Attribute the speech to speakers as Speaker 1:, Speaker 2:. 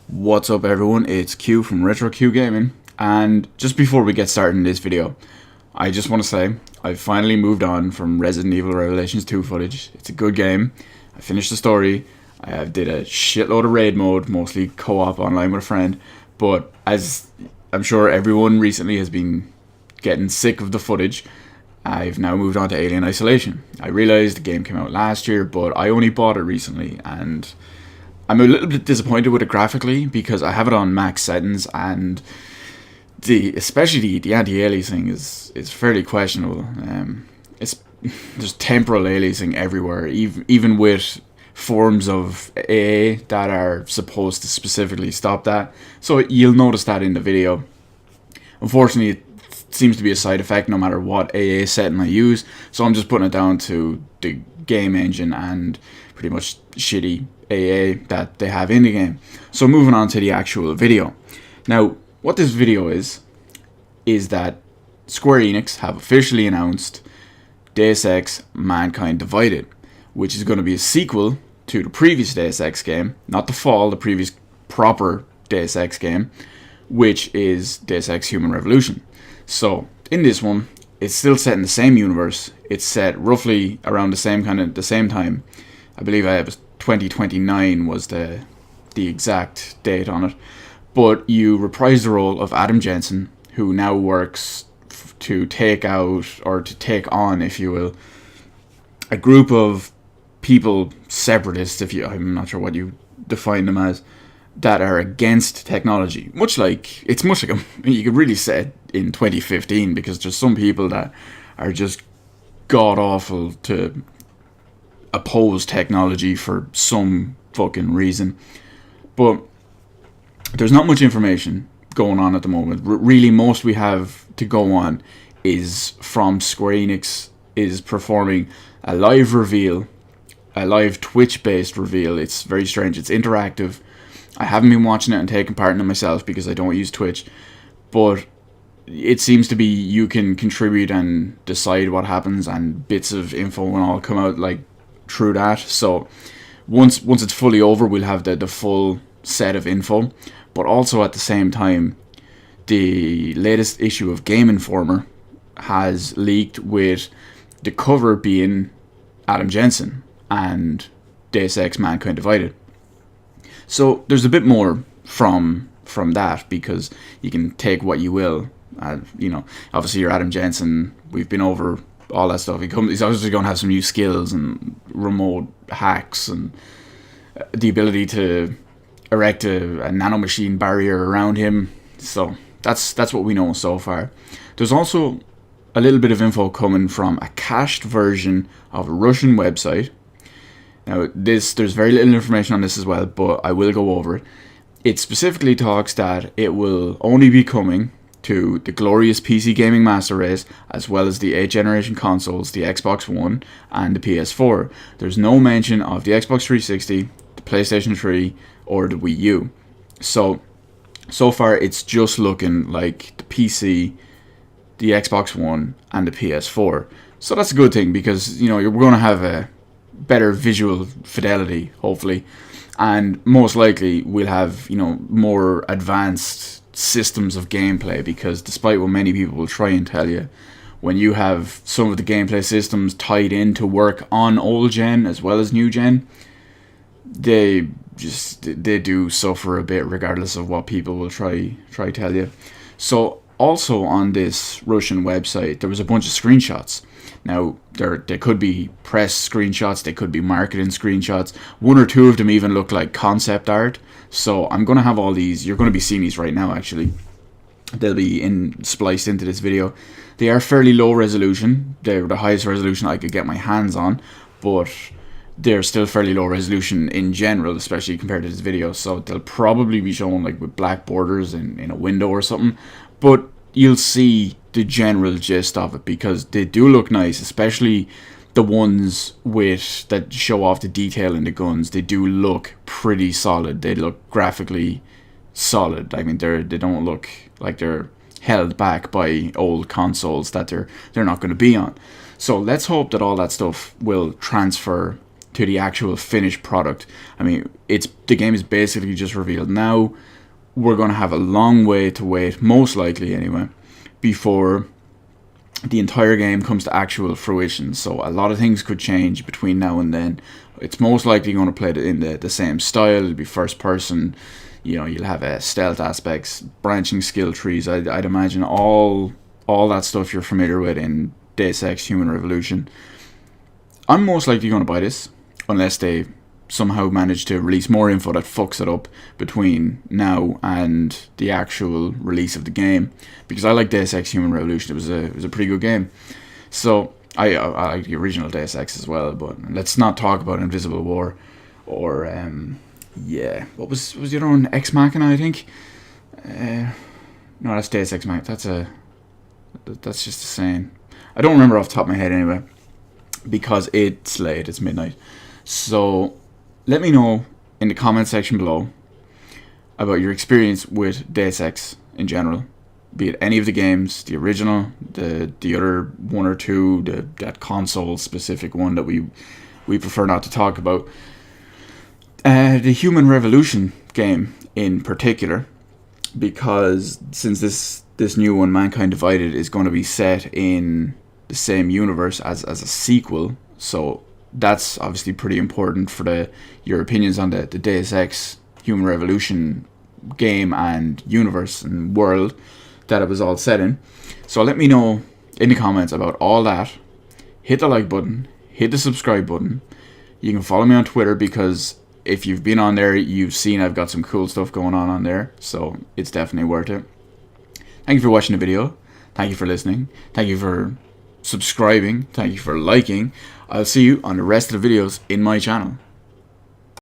Speaker 1: What's up everyone, it's Q from RetroQ Gaming, and just before we get started in this video, I just want to say I've finally moved on from Resident Evil Revelations 2 footage. It's a good game, I finished the story, I did a shitload of raid mode, mostly co-op online with a friend, but as I'm sure everyone recently has been getting sick of the footage, I've now moved on to Alien Isolation. I realised the game came out last year, but I only bought it recently, and I'm a little bit disappointed with it graphically because I have it on max settings, and especially the anti-aliasing is fairly questionable. There's temporal aliasing everywhere, even with forms of AA that are supposed to specifically stop that. So you'll notice that in the video. Unfortunately, it seems to be a side effect no matter what AA setting I use. So I'm just putting it down to the game engine and pretty much shitty AA that they have in the game. So moving on to the actual video. Now, what this video is that Square Enix have officially announced Deus Ex Mankind Divided, which is going to be a sequel to the previous Deus Ex game, not the Fall, the previous proper Deus Ex game, which is Deus Ex Human Revolution. So, in this one, it's still set in the same universe. It's set roughly around the same time. I believe it was 2029 was the exact date on it. But you reprise the role of Adam Jensen, who now works to take out, or to take on, if you will, a group of people, separatists, I'm not sure what you define them as, that are against technology. You could really say it in 2015, because there's some people that are just god awful to oppose technology for some fucking reason. But there's not much information going on at the moment. Really, most we have to go on is from Square Enix is performing a live reveal, a live Twitch-based reveal. It's very strange. It's interactive. I haven't been watching it and taking part in it myself because I don't use Twitch, but it seems to be you can contribute and decide what happens, and bits of info will all come out like through that. So once it's fully over, we'll have the full set of info. But also at the same time, the latest issue of Game Informer has leaked with the cover being Adam Jensen and Deus Ex Mankind Divided. So there's a bit more from that, because you can take what you will. Obviously you're Adam Jensen. We've been over all that stuff. He's obviously going to have some new skills and remote hacks and the ability to erect a nanomachine barrier around him. So that's what we know so far. There's also a little bit of info coming from a cached version of a Russian website. Now, there's very little information on this as well, but I will go over it. It specifically talks that it will only be coming to the glorious PC gaming master race, as well as the 8th generation consoles, the Xbox One and the PS4. There's no mention of the Xbox 360, the PlayStation 3, or the Wii U. So far it's just looking like the PC, the Xbox One, and the PS4. So that's a good thing, because we're going to have a better visual fidelity, hopefully, and most likely we'll have more advanced systems of gameplay, because despite what many people will try and tell you, when you have some of the gameplay systems tied in to work on old gen as well as new gen, they do suffer a bit, regardless of what people will try tell you. So also on this Russian website, there was a bunch of screenshots. Now, they could be press screenshots, they could be marketing screenshots. One or two of them even look like concept art. So I'm going to have all these. You're going to be seeing these right now, actually. They'll be spliced into this video. They are fairly low resolution. They're the highest resolution I could get my hands on, but they're still fairly low resolution in general, especially compared to this video. So they'll probably be shown like with black borders in a window or something. But you'll see the general gist of it, because they do look nice, especially the ones that show off the detail in the guns. They do look pretty solid. They look graphically solid. I mean, they don't look like they're held back by old consoles that they're not going to be on. So let's hope that all that stuff will transfer to the actual finished product. I mean, the game is basically just revealed. Now we're going to have a long way to wait, most likely anyway, before the entire game comes to actual fruition. So a lot of things could change between now and then. It's most likely going to play in the same style. It'll be first person. You know, you'll have stealth aspects, branching skill trees. I'd imagine all that stuff you're familiar with in Deus Ex Human Revolution. I'm most likely going to buy this, unless they somehow manage to release more info that fucks it up between now and the actual release of the game. Because I like Deus Ex Human Revolution. It was a pretty good game. So I like the original Deus Ex as well. But let's not talk about Invisible War or what was the other one? Ex Machina, I think. No, that's Deus Ex Machina. That's just a saying. I don't remember off the top of my head anyway, because it's late. It's midnight. So let me know in the comment section below about your experience with Deus Ex in general, be it any of the games, the original, the other one or two, that console specific one that we prefer not to talk about. The Human Revolution game in particular, because since this new one, Mankind Divided, is going to be set in the same universe as a sequel, so that's obviously pretty important for your opinions on the Deus Ex Human Revolution game and universe and world that it was all set in. So let me know in the comments about all that. Hit the like button, hit the subscribe button. You can follow me on Twitter, because if you've been on there, you've seen I've got some cool stuff going on there, so it's definitely worth it. Thank you for watching the video. Thank you for listening. Thank you for subscribing. Thank you for liking. I'll see you on the rest of the videos in my channel.